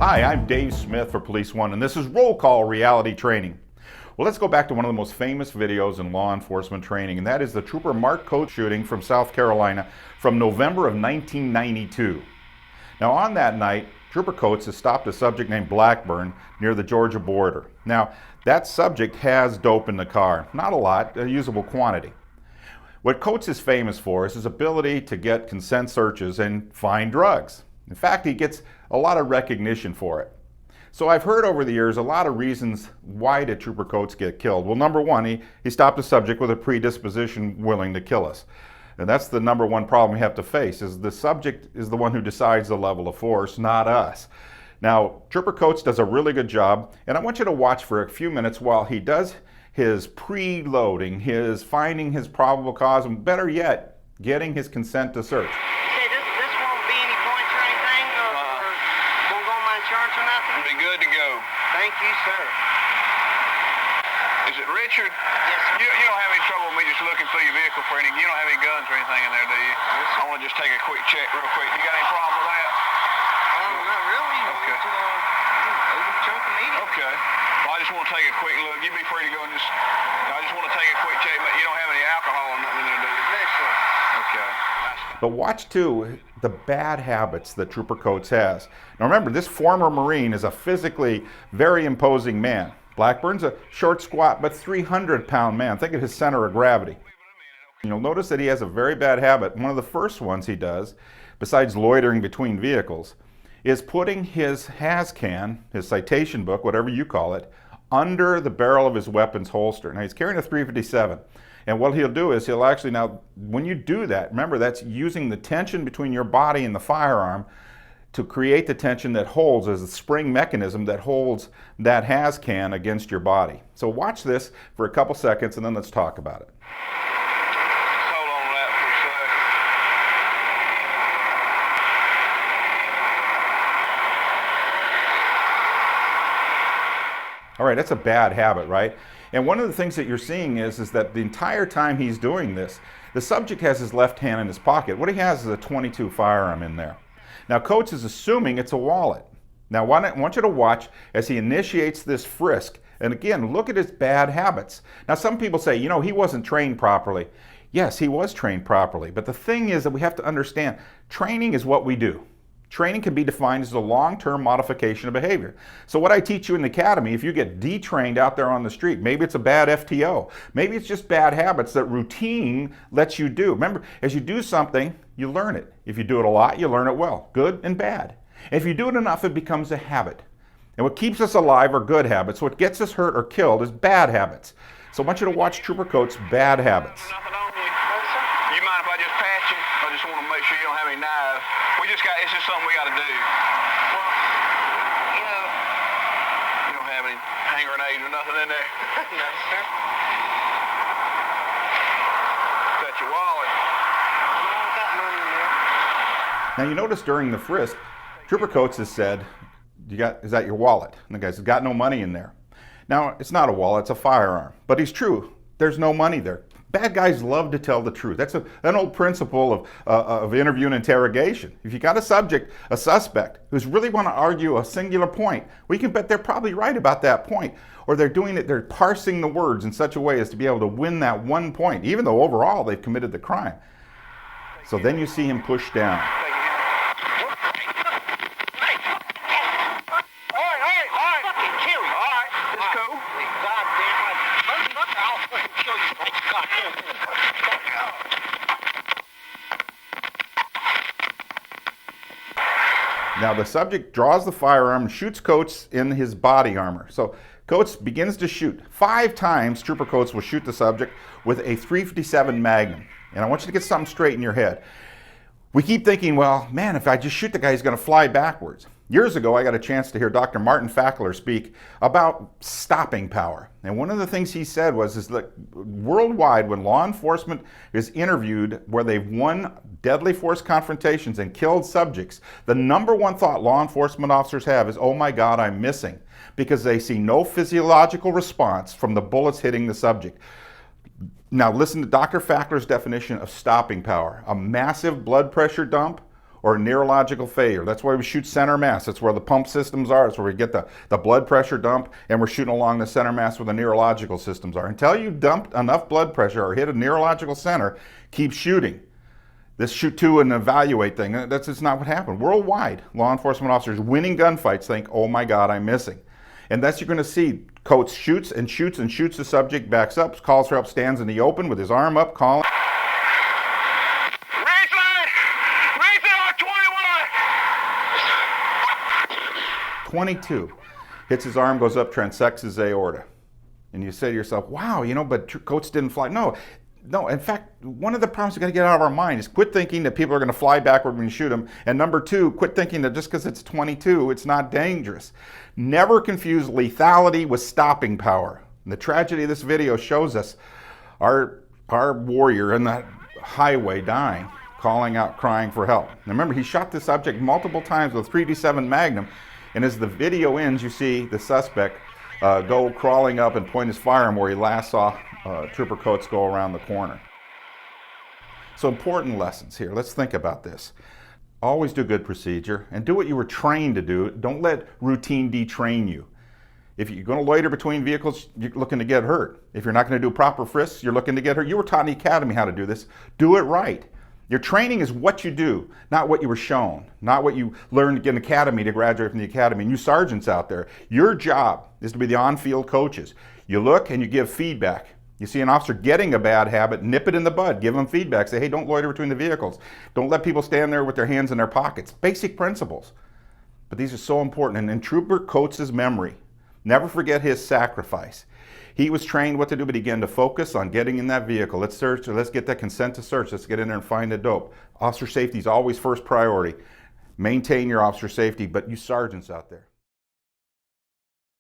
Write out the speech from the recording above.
Hi, I'm Dave Smith for Police One, and this is Roll Call Reality Training. Well, let's go back to one of the most famous videos in law enforcement training, and that is the Trooper Mark Coates shooting from South Carolina from November of 1992. Now, on that night, Trooper Coates has stopped a subject named Blackburn near the Georgia border. Now, that subject has dope in the car. Not a lot, a usable quantity. What Coates is famous for is his ability to get consent searches and find drugs. In fact, he gets a lot of recognition for it. So I've heard over the years a lot of reasons why did Trooper Coates get killed. Well, number one, he stopped a subject with a predisposition willing to kill us. And that's the number one problem we have to face, is the subject is the one who decides the level of force, not us. Now, Trooper Coates does a really good job, and I want you to watch for a few minutes while he does his preloading, his finding his probable cause, and better yet, getting his consent to search. This won't be any points or anything, or won't go on my insurance or nothing? It'll be good to go. Thank you, sir. Is it Richard? Yes, sir. You don't have any trouble with me just looking through your vehicle for any, you don't have any guns or anything in there, do you? Yes, I want to just take a quick check real quick. You got any problem with that? Not really. Okay. Open the trunk immediately. Okay. Well, I just want to take a quick look. You be free to go and I just want to take a quick check, but you don't have any alcohol or nothing in there, do you? No, sir. Okay. But watch too the bad habits that Trooper Coates has. Now remember, this former Marine is a physically very imposing man. Blackburn's a short, squat, but 300-pound man. Think of his center of gravity. You'll notice that he has a very bad habit. One of the first ones he does, besides loitering between vehicles, is putting his has-can, his citation book, whatever you call it, under the barrel of his weapon's holster. Now he's carrying a .357. And what he'll do is he'll actually, now when you do that, remember that's using the tension between your body and the firearm to create the tension that holds as a spring mechanism that holds that has-can against your body. So watch this for a couple seconds and then let's talk about it. Hold on to that for a second. All right, that's a bad habit, right? And one of the things that you're seeing is that the entire time he's doing this, the subject has his left hand in his pocket. What he has is a .22 firearm in there. Now, Coates is assuming it's a wallet. Now, I want you to watch as he initiates this frisk. And again, look at his bad habits. Now, some people say, you know, he wasn't trained properly. Yes, he was trained properly. But the thing is that we have to understand, training is what we do. Training can be defined as a long-term modification of behavior. So what I teach you in the academy, if you get detrained out there on the street, maybe it's a bad FTO, maybe it's just bad habits that routine lets you do. Remember, as you do something, you learn it. If you do it a lot, you learn it well, good and bad. And if you do it enough, it becomes a habit. And what keeps us alive are good habits. What gets us hurt or killed is bad habits. So I want you to watch Trooper Coates' bad habits. Nothing on you. You mind if I just pat you? I just want to make sure you don't have any knives. It's just something we got to do. Well, You don't have any hand grenades or nothing in there? no, sir. Is that your wallet? No, I got money in there. Now you notice during the frisk, Trooper Coates has said, is that your wallet? And the guy says, got no money in there. Now, it's not a wallet, it's a firearm. But he's true, there's no money there. Bad guys love to tell the truth. That's an old principle of interview and interrogation. If you got a suspect who's really want to argue a singular point, we can bet they're probably right about that point. Or they're parsing the words in such a way as to be able to win that one point, even though overall they've committed the crime. So then you see him pushed down. Now the subject draws the firearm and shoots Coates in his body armor. So Coates begins to shoot. 5 times Trooper Coates will shoot the subject with a .357 Magnum. And I want you to get something straight in your head. We keep thinking, well, man, if I just shoot the guy, he's going to fly backwards. Years ago, I got a chance to hear Dr. Martin Fackler speak about stopping power. And one of the things he said is that worldwide, when law enforcement is interviewed where they've won deadly force confrontations and killed subjects, the number one thought law enforcement officers have is, oh my God, I'm missing, because they see no physiological response from the bullets hitting the subject. Now listen to Dr. Fackler's definition of stopping power. A massive blood pressure dump or neurological failure. That's why we shoot center mass. That's where the pump systems are. That's where we get the blood pressure dump, and we're shooting along the center mass where the neurological systems are. Until you dumped enough blood pressure or hit a neurological center, keep shooting. This shoot to and evaluate thing, that's just not what happened. Worldwide, law enforcement officers winning gunfights think, oh my God, I'm missing. And that's you're going to see. Coach shoots and shoots and shoots the subject, backs up, calls for help, stands in the open with his arm up, calling. Race on 21! 22. Hits his arm, goes up, transects his aorta. And you say to yourself, wow, but Coach didn't fly. No, in fact, one of the problems we got to get out of our mind is quit thinking that people are going to fly backward when you shoot them. And number two, quit thinking that just because it's 22, it's not dangerous. Never confuse lethality with stopping power. And the tragedy of this video shows us our warrior in that highway dying, calling out, crying for help. Now remember, he shot this subject multiple times with a .357 Magnum. And as the video ends, you see the suspect go crawling up and point his firearm where he last saw Trooper Coates go around the corner. So important lessons here. Let's think about this. Always do good procedure and do what you were trained to do. Don't let routine detrain you. If you're going to loiter between vehicles, you're looking to get hurt. If you're not going to do proper frisks, you're looking to get hurt. You were taught in the academy how to do this. Do it right. Your training is what you do, not what you were shown, not what you learned to get in the academy to graduate from the academy. And you sergeants out there, your job is to be the on-field coaches. You look and you give feedback. You see an officer getting a bad habit, nip it in the bud, give them feedback. Say, hey, don't loiter between the vehicles. Don't let people stand there with their hands in their pockets. Basic principles. But these are so important. And in Trooper Coates' memory, never forget his sacrifice. He was trained what to do, but he began to focus on getting in that vehicle. Let's search, let's get that consent to search. Let's get in there and find the dope. Officer safety is always first priority. Maintain your officer safety, but you sergeants out there.